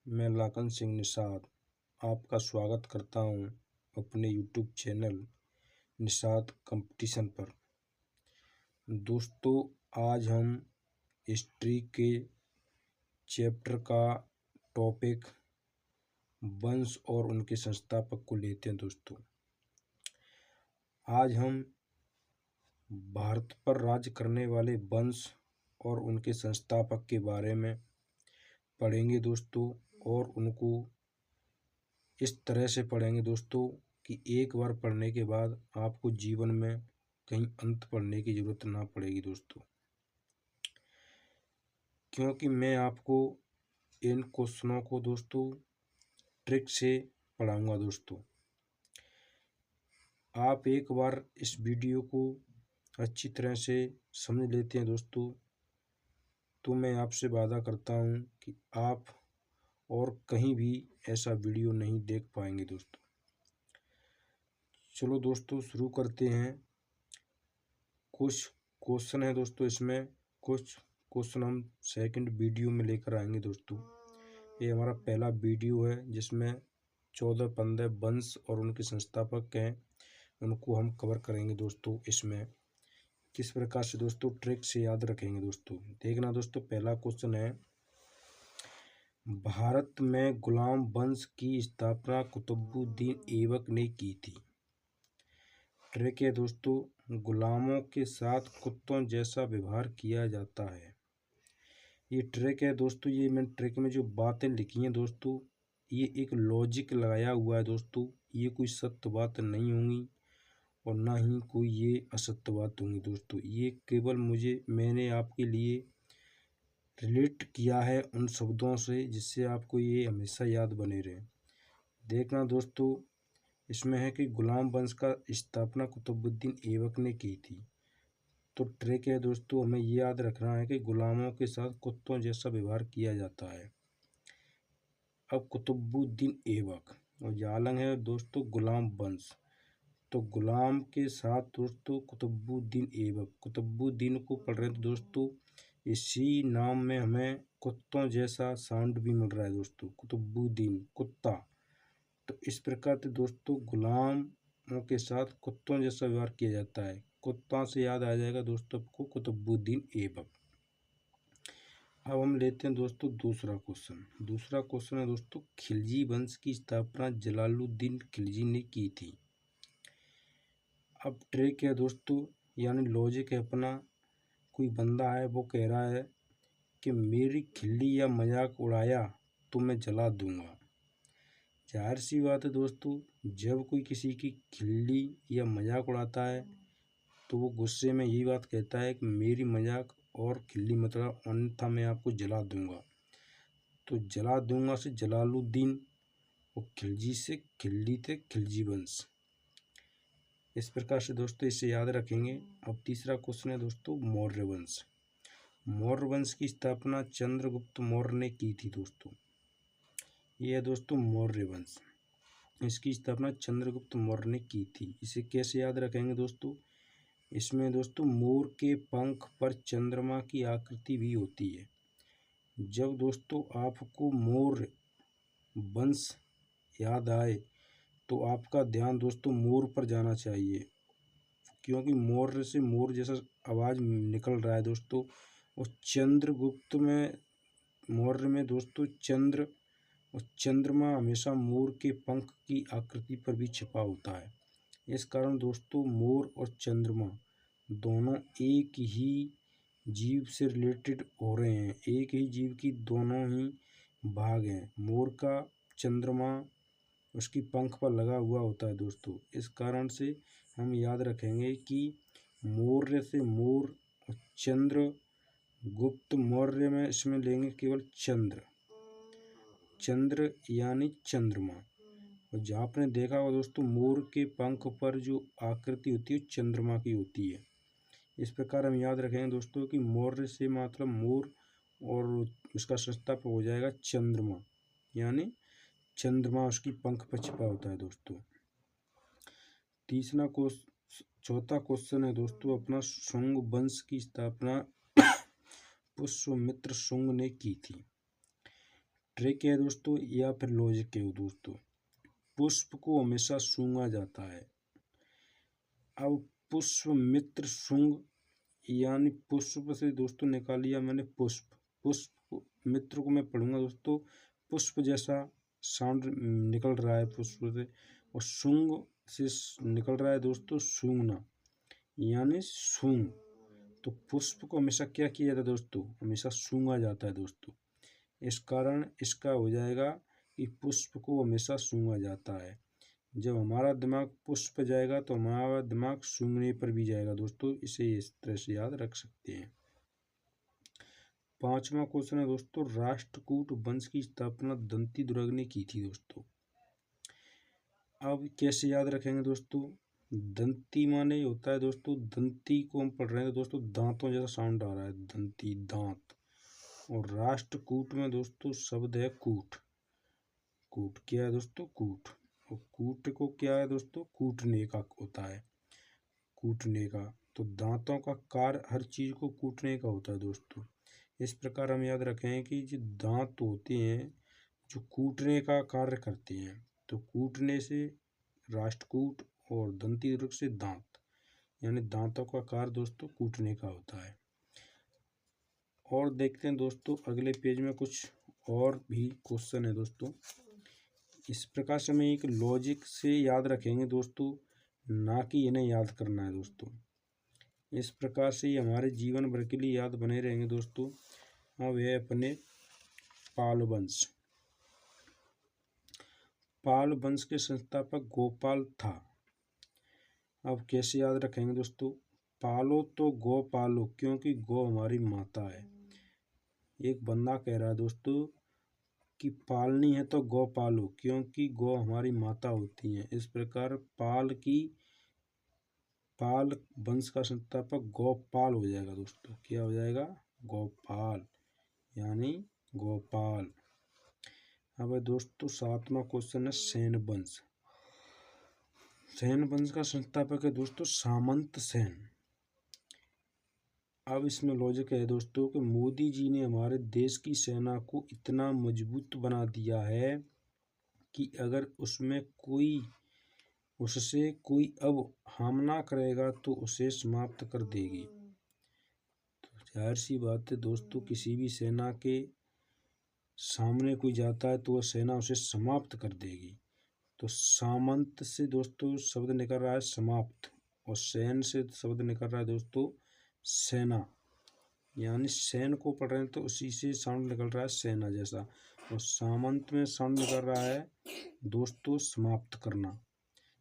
मैं लाखन सिंह निषाद आपका स्वागत करता हूं अपने यूट्यूब चैनल निषाद कंपटीशन पर। दोस्तों, आज हम हिस्ट्री के चैप्टर का टॉपिक वंश और उनके संस्थापक को लेते हैं। दोस्तों, आज हम भारत पर राज्य करने वाले वंश और उनके संस्थापक के बारे में पढ़ेंगे दोस्तों, और उनको इस तरह से पढ़ेंगे दोस्तों कि एक बार पढ़ने के बाद आपको जीवन में कहीं अंत पढ़ने की ज़रूरत ना पड़ेगी दोस्तों, क्योंकि मैं आपको इन क्वेश्चनों को दोस्तों ट्रिक से पढ़ाऊंगा। दोस्तों, आप एक बार इस वीडियो को अच्छी तरह से समझ लेते हैं दोस्तों, तो मैं आपसे वादा करता हूं कि आप और कहीं भी ऐसा वीडियो नहीं देख पाएंगे दोस्तों। चलो दोस्तों, शुरू करते हैं। कुछ क्वेश्चन है दोस्तों, इसमें कुछ क्वेश्चन हम सेकंड वीडियो में लेकर आएंगे दोस्तों। ये हमारा पहला वीडियो है जिसमें 14-15 वंश और उनके संस्थापक हैं, उनको हम कवर करेंगे दोस्तों। इसमें किस प्रकार से दोस्तों ट्रिक से याद रखेंगे दोस्तों, देखना दोस्तों। पहला क्वेश्चन है, भारत में गुलाम वंश की स्थापना कुतुबुद्दीन ऐबक ने की थी। ट्रिक है दोस्तों, गुलामों के साथ कुत्तों जैसा व्यवहार किया जाता है। ये ट्रिक है दोस्तों, ये मैंने ट्रिक में जो बातें लिखी हैं दोस्तों, ये एक लॉजिक लगाया हुआ है दोस्तों। ये कोई सत्य बात नहीं होंगी और ना ही कोई ये असत्य बात होंगी दोस्तों। ये केवल मैंने आपके लिए रिलेट किया है उन शब्दों से जिससे आपको ये हमेशा याद बने रहे। देखना दोस्तों, इसमें है कि गुलाम वंश का स्थापना कुतुबुद्दीन ऐबक ने की थी। तो ट्रिक है दोस्तों, हमें ये याद रखना है कि गुलामों के साथ कुत्तों जैसा व्यवहार किया जाता है। अब कुतुबुद्दीन ऐबक और जालंग है दोस्तों गुलाम वंश, तो गुलाम के साथ दोस्तों कुतुबुद्दीन ऐबक, कुतुबुद्दीन को पढ़ रहे हैं तो दोस्तों इसी नाम में हमें कुत्तों जैसा साउंड भी मिल रहा है दोस्तों, कुतुबुद्दीन कुत्ता। तो इस प्रकार से दोस्तों गुलामों के साथ कुत्तों जैसा व्यवहार किया जाता है। कुत्ता से याद आ जाएगा दोस्तों आपको कुतुबुद्दीन ऐबक। अब हम लेते हैं दोस्तों दूसरा क्वेश्चन। दूसरा क्वेश्चन है दोस्तों, खिलजी वंश की स्थापना जलालुद्दीन खिलजी ने की थी। अब ट्रिक है दोस्तों, यानी लॉजिक है अपना। कोई बंदा है, वो कह रहा है कि मेरी खिल्ली या मजाक उड़ाया तो मैं जला दूंगा। जाहिर सी बात है दोस्तों, जब कोई किसी की खिल्ली या मजाक उड़ाता है तो वो गुस्से में यही बात कहता है कि मेरी मजाक और खिल्ली मतलब अन्यथा मैं आपको जला दूंगा। तो जला दूंगा से जलालुद्दीन और खिलजी से खिल्ली थे खिलजी वंश। इस प्रकार से दोस्तों इसे याद रखेंगे। अब तीसरा क्वेश्चन है दोस्तों, मौर्य वंश। मौर्य वंश की स्थापना चंद्रगुप्त मौर्य ने की थी दोस्तों। ये है दोस्तों मौर्य वंश, इसकी स्थापना चंद्रगुप्त मौर्य ने की थी। इसे कैसे याद रखेंगे दोस्तों, इसमें दोस्तों मोर के पंख पर चंद्रमा की आकृति भी होती है। जब दोस्तों आपको मौर्य वंश याद आए तो आपका ध्यान दोस्तों मोर पर जाना चाहिए, क्योंकि मौर्य से मोर जैसा आवाज़ निकल रहा है दोस्तों। और चंद्रगुप्त में मौर्य में दोस्तों चंद्र और चंद्रमा हमेशा मोर के पंख की आकृति पर भी छिपा होता है। इस कारण दोस्तों मोर और चंद्रमा दोनों एक ही जीव से रिलेटेड हो रहे हैं, एक ही जीव की दोनों ही भाग हैं। मोर का चंद्रमा उसकी पंख पर लगा हुआ होता है दोस्तों। इस कारण से हम याद रखेंगे कि मौर्य से मोर और चंद्र गुप्त मौर्य में इसमें लेंगे केवल चंद्र, चंद्र यानी चंद्रमा। और जहाँ आपने देखा होगा दोस्तों मोर के पंख पर जो आकृति होती है चंद्रमा की होती है। इस प्रकार हम याद रखेंगे दोस्तों कि मौर्य से मतलब मोर और उसका संस्थापक हो जाएगा चंद्रमा, यानी चंद्रमा उसकी पंख पर छिपा होता है दोस्तों। चौथा क्वेश्चन है दोस्तों अपना, शुंग वंश की स्थापना पुष्यमित्र शुंग ने की थी। ट्रिक है दोस्तों या फिर लॉजिक है दोस्तों। पुष्प को हमेशा सूंघा जाता है। अब पुष्प मित्र शुंग यानी पुष्प से दोस्तों निकाल लिया मैंने पुष्प। पुष्प मित्र को मैं पढ़ूंगा दोस्तों, पुष्प जैसा साउंड निकल रहा है पुष्प से, और शुंग से निकल रहा है दोस्तों सूंघना यानी सूंघ। तो पुष्प को हमेशा क्या किया जाता है दोस्तों, हमेशा सूंघा जाता है दोस्तों। इस कारण इसका हो जाएगा कि पुष्प को हमेशा सूंघा जाता है। जब हमारा दिमाग पुष्प पर जाएगा तो हमारा दिमाग सूंघने पर भी जाएगा दोस्तों। इसे इस तरह से याद रख सकते हैं। 5वां क्वेश्चन है दोस्तों, राष्ट्रकूट वंश की स्थापना दंती दुर्ग ने की थी दोस्तों। अब कैसे याद रखेंगे दोस्तों, दंती माने होता है दोस्तों, दंती को हम पढ़ रहे हैं दोस्तों, दांतों जैसा साउंड आ रहा है, दंती दांत। और राष्ट्रकूट में दोस्तों शब्द है कूट। कूट क्या है दोस्तों, कूट। और कूट को क्या है दोस्तों, कूटने का होता है, कूटने का। तो दांतों का कार्य हर चीज को कूटने का होता है दोस्तों। इस प्रकार हम याद रखें कि जो दांत होते हैं जो कूटने का कार्य करते हैं, तो कूटने से राष्ट्रकूट और दंती दुर्ग से दांत, यानी दांतों का कार्य दोस्तों कूटने का होता है। और देखते हैं दोस्तों अगले पेज में कुछ और भी क्वेश्चन है दोस्तों। इस प्रकार से हमें एक लॉजिक से याद रखेंगे दोस्तों, ना कि इन्हें याद करना है दोस्तों। इस प्रकार से ये हमारे जीवन भर के लिए याद बने रहेंगे दोस्तों। अब है अपने पाल वंश। पाल वंश के संस्थापक गोपाल था। अब कैसे याद रखेंगे दोस्तों, पालो तो गौ पालो क्योंकि गौ हमारी माता है। एक बंदा कह रहा है दोस्तों कि पालनी है तो गौ पालो क्योंकि गौ हमारी माता होती है। इस प्रकार पाल वंश का संस्थापक गोपाल हो जाएगा दोस्तों। क्या हो जाएगा, गोपाल यानी गोपाल। अब दोस्तों 7वां क्वेश्चन है सेन वंश। सेन वंश का संस्थापक है दोस्तों सामंत सेन। अब इसमें लॉजिक है दोस्तों कि मोदी जी ने हमारे देश की सेना को इतना मजबूत बना दिया है कि अगर उससे कोई अब हमला करेगा तो उसे समाप्त कर देगी। तो जाहिर सी बात है दोस्तों, किसी भी सेना के सामने कोई जाता है तो वह सेना उसे समाप्त कर देगी। तो सामंत से दोस्तों शब्द निकल रहा है समाप्त, और सैन से शब्द निकल रहा है दोस्तों सेना, यानी सैन को पढ़ रहे हैं तो उसी से साउंड निकल रहा है सेना जैसा। और सामंत में साउंड निकल रहा है दोस्तों समाप्त करना।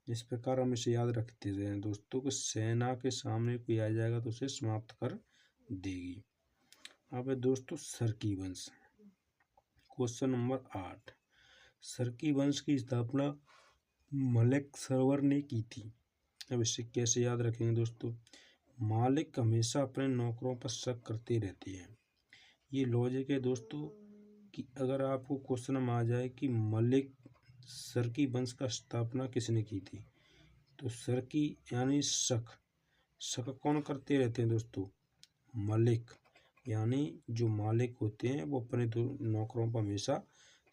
इस प्रकार हम इसे याद रखते हैं दोस्तों कि सेना के सामने कोई आ जाएगा तो उसे समाप्त कर देगी। अब है दोस्तों सरकी वंश। क्वेश्चन नंबर 8, सरकी वंश की स्थापना मलिक सरवर ने की थी। अब इसे कैसे याद रखेंगे दोस्तों, मालिक हमेशा अपने नौकरों पर शक करते रहते हैं। ये लॉजिक है दोस्तों कि अगर आपको क्वेश्चन में आ जाए कि मलिक सरकी वंश का स्थापना किसने की थी, तो सरकी यानी शक कौन करते रहते हैं दोस्तों, मलिक। यानी जो मालिक होते हैं वो अपने नौकरों पर हमेशा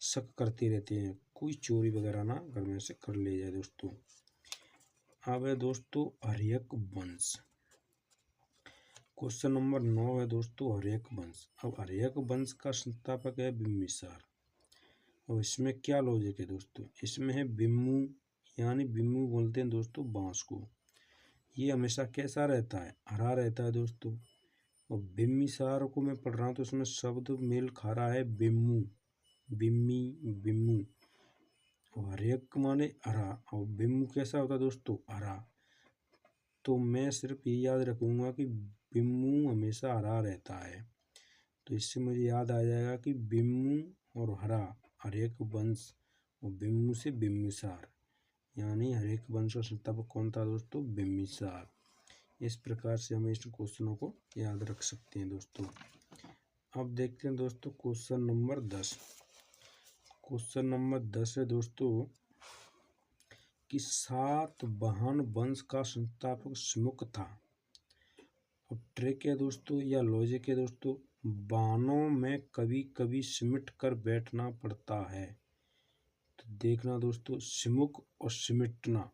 शक करते रहते हैं, कोई चोरी वगैरह ना घर में से कर ले जाए दोस्तों। अब है दोस्तों हर्यक वंश। क्वेश्चन नंबर 9 है दोस्तों हर्यक वंश। अब हर्यक वंश का संस्थापक है बिम्बिसार। और इसमें क्या लॉजिक है दोस्तों, इसमें है बिम्मू, यानी बिम्मू बोलते हैं दोस्तों बांस को। ये हमेशा कैसा रहता है, हरा रहता है दोस्तों। और बिम्बिसार को मैं पढ़ रहा हूँ तो उसमें शब्द मेल खा रहा है बिम्मू, बिम्मी, बिम्मू। और हर्यक माने हरा, और बिम्मू कैसा होता है दोस्तों, हरा। तो मैं सिर्फ ये याद रखूँगा कि बिम्मू हमेशा हरा रहता है। तो इससे मुझे याद आ जाएगा कि बिम्मू और हरा, हर्यक वंश, और बिम्मू से बिम्बिसार, यानी हर्यक वंश का संस्थापक कौन था दोस्तों, बिम्बिसार। इस प्रकार से हम इस क्वेश्चनों को याद रख सकते हैं दोस्तों। अब देखते हैं दोस्तों क्वेश्चन नंबर 10। क्वेश्चन नंबर 10 है दोस्तों कि सातवाहन वंश का संस्थापक सिमुक था। अब ट्रिक है दोस्तों या लॉजिक है दोस्तों, बानों में कभी कभी सिमट कर बैठना पड़ता है। तो देखना दोस्तों, सिमुक और सिमटना।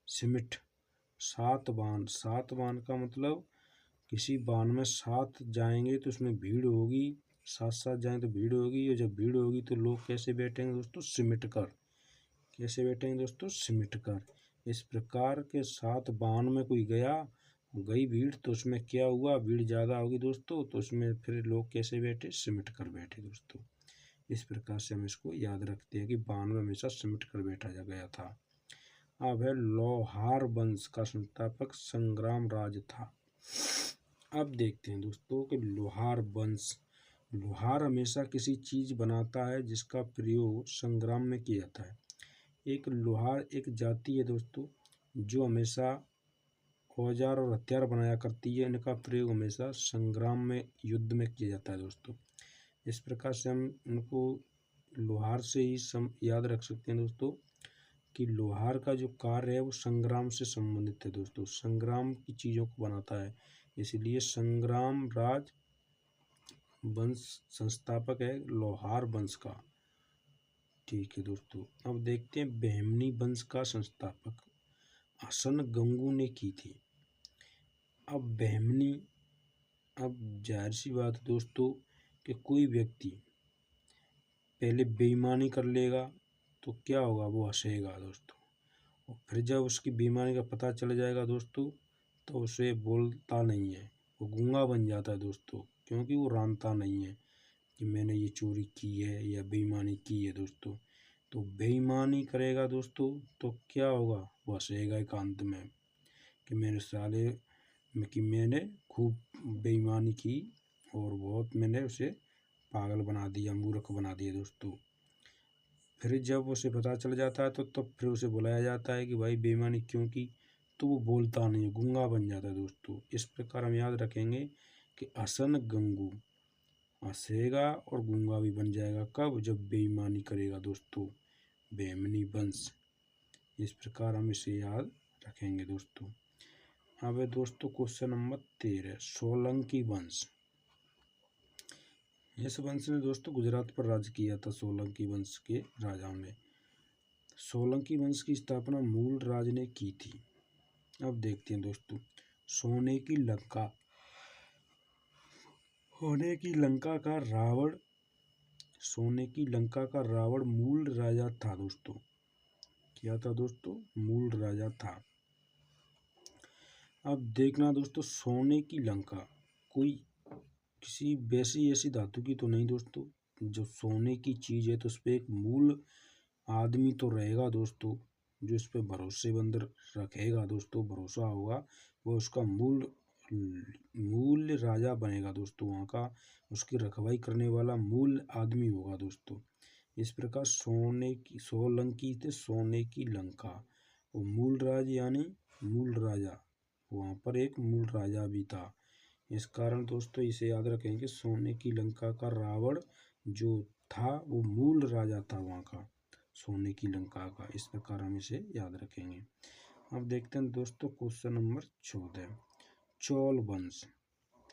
सिमट, सात बान का मतलब किसी बान में साथ जाएंगे तो उसमें भीड़ होगी, साथ साथ जाएं तो भीड़ होगी, और जब भीड़ होगी तो लोग कैसे बैठेंगे दोस्तों? सिमट कर। कैसे बैठेंगे दोस्तों? सिमट कर। इस प्रकार के सात बान में कोई गया, गई भीड़, तो उसमें क्या हुआ? भीड़ ज़्यादा होगी दोस्तों, तो उसमें फिर लोग कैसे बैठे? सिमट कर बैठे दोस्तों। इस प्रकार से हम इसको याद रखते हैं कि बान में हमेशा सिमट कर बैठा जा गया था। अब है लोहार वंश का संस्थापक संग्राम राज था। अब देखते हैं दोस्तों कि लोहार वंश। लोहार हमेशा किसी चीज बनाता है जिसका प्रयोग संग्राम में किया जाता है। एक लोहार एक जाति है दोस्तों जो हमेशा औजार और हथियार बनाया करती है। इनका प्रयोग हमेशा संग्राम में, युद्ध में किया जाता है दोस्तों। इस प्रकार से हम इनको लोहार से ही याद रख सकते हैं दोस्तों कि लोहार का जो कार्य है वो संग्राम से संबंधित है दोस्तों। संग्राम की चीज़ों को बनाता है, इसलिए संग्राम राज वंश संस्थापक है लोहार वंश का। ठीक है दोस्तों, अब देखते हैं बहमनी वंश का संस्थापक हसन गंगू ने की थी। अब बहमनी, अब जाहिर सी बात है दोस्तों कि कोई व्यक्ति पहले बेईमानी कर लेगा तो क्या होगा? वो हंसेगा दोस्तों, और फिर जब उसकी बेईमानी का पता चल जाएगा दोस्तों तो उसे बोलता नहीं है, वो गूंगा बन जाता है दोस्तों, क्योंकि वो जानता नहीं है कि मैंने ये चोरी की है या बेईमानी की है दोस्तों। तो बेईमानी करेगा दोस्तों तो क्या होगा? वो हंसेगा एकांत में कि मेरे साले कि मैंने खूब बेईमानी की और बहुत मैंने उसे पागल बना दिया, मूर्ख बना दिया दोस्तों। फिर जब उसे पता चल जाता है तो तब फिर उसे बुलाया जाता है कि भाई बेईमानी क्यों की? तो वो बोलता नहीं, गूंगा बन जाता है दोस्तों। इस प्रकार हम याद रखेंगे कि हसन गंगू हंसेगा और गूंगा भी बन जाएगा। कब? जब बेईमानी करेगा दोस्तों, बेमनी वंश। इस प्रकार हम इसे याद रखेंगे दोस्तों। अब है दोस्तों क्वेश्चन नंबर 13, सोलंकी वंश। इस वंश ने दोस्तों गुजरात पर राज किया था। सोलंकी वंश के राजाओं ने सोलंकी वंश की स्थापना मूल राज ने की थी। अब देखते हैं दोस्तों, सोने की लंका। सोने की लंका का रावण, सोने की लंका का रावण मूल राजा था दोस्तों। क्या था दोस्तों? मूल राजा था। अब देखना दोस्तों, सोने की लंका कोई किसी वैसी ऐसी धातु की तो नहीं दोस्तों। जो सोने की चीज़ है तो उस पर एक मूल आदमी तो रहेगा दोस्तों, जो इस पर भरोसेमंद रखेगा दोस्तों, भरोसा होगा, वो उसका मूल राजा बनेगा दोस्तों। वहाँ का उसकी रखवाली करने वाला मूल आदमी होगा दोस्तों। इस प्रकार सोने की सोलंकी थे, सोने की लंका, वो मूल राज यानी मूल राजा, वहाँ पर एक मूल राजा भी था। इस कारण दोस्तों इसे याद रखेंगे कि सोने की लंका का रावण जो था वो मूल राजा था वहाँ का, सोने की लंका का। इस प्रकार हम इसे याद रखेंगे। अब देखते हैं दोस्तों क्वेश्चन नंबर 14, चोल वंश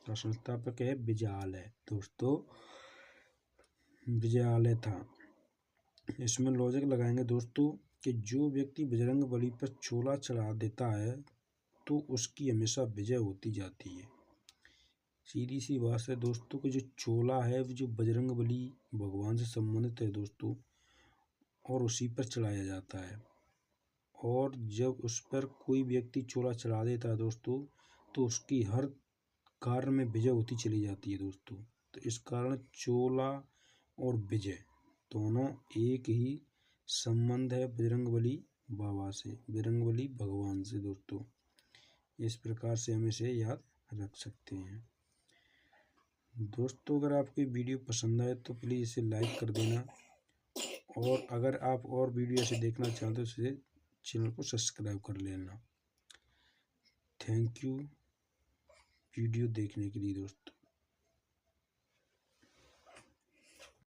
का संस्थापक है विजयालय दोस्तों। विजयालय था। इसमें लॉजिक लगाएंगे दोस्तों कि जो व्यक्ति बजरंग बली पर चोला चढ़ा देता है तो उसकी हमेशा विजय होती जाती है। सीधी सी बात है दोस्तों कि जो चोला है वो जो बजरंग बली भगवान से संबंधित है दोस्तों, और उसी पर चढ़ाया जाता है। और जब उस पर कोई व्यक्ति चोला चढ़ा देता है दोस्तों तो उसकी हर कार्य में विजय होती चली जाती है दोस्तों। तो इस कारण चोला और विजय दोनों एक ही संबंध है बजरंगबली बाबा से, बजरंगबली भगवान से दोस्तों। इस प्रकार से हम इसे याद रख सकते हैं दोस्तों। अगर आपको ये वीडियो पसंद आए तो प्लीज़ इसे लाइक कर देना, और अगर आप और वीडियो ऐसे देखना चाहते हो तो इसे चैनल को सब्सक्राइब कर लेना। थैंक यू वीडियो देखने के लिए दोस्तों।